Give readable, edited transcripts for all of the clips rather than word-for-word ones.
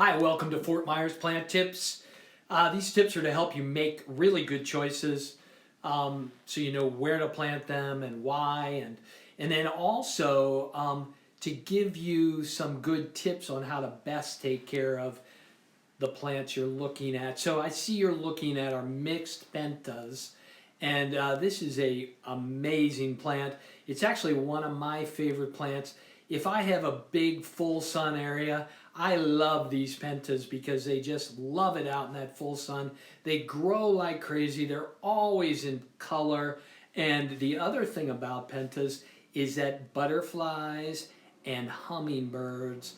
Hi, welcome to Fort Myers Plant Tips. These tips are to help you make really good choices, so you know where to plant them and why, and then also to give you some good tips on how to best take care of the plants you're looking at. So I see you're looking at our mixed pentas, and this is a amazing plant. It's actually one of my favorite plants. If I have a big full sun area, I love these pentas because they just love it out in that full sun. They grow like crazy. They're always in color. And the other thing about pentas is that butterflies and hummingbirds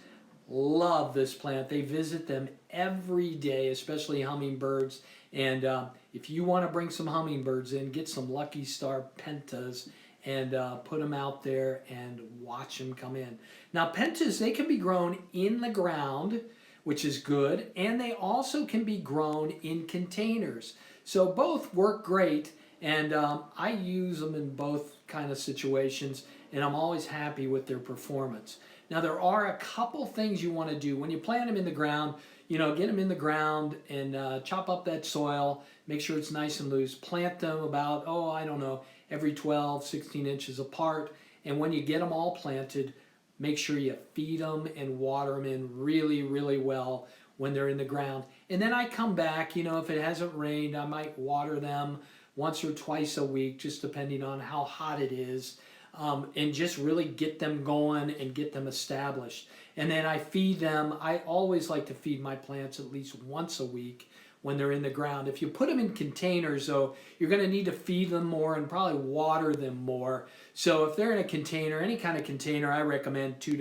love this plant. They visit them every day, especially hummingbirds. And if you want to bring some hummingbirds in, get some Lucky Star pentas and put them out there and watch them come in. Now pentas, they can be grown in the ground, which is good, and they also can be grown in containers. So both work great, and I use them in both kind of situations, and I'm always happy with their performance. Now there are a couple things you want to do when you plant them in the ground. You know, get them in the ground and chop up that soil, make sure it's nice and loose. Plant them about, I don't know, every 12, 16 inches apart. And when you get them all planted, make sure you feed them and water them in really, really well when they're in the ground. And then I come back, if it hasn't rained, I might water them once or twice a week, just depending on how hot it is. And just really get them going and get them established. And then I feed them. I always like to feed my plants at least once a week when they're in the ground. If you put them in containers, though, you're going to need to feed them more and probably water them more. So if they're in a container, any kind of container, I recommend two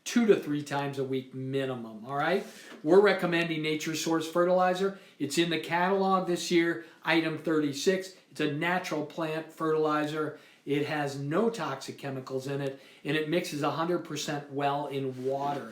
to three times a week minimum. All right, we're recommending Nature Source fertilizer. It's in the catalog this year, item 36. It's a natural plant fertilizer. It has no toxic chemicals in it, and it mixes 100% well in water.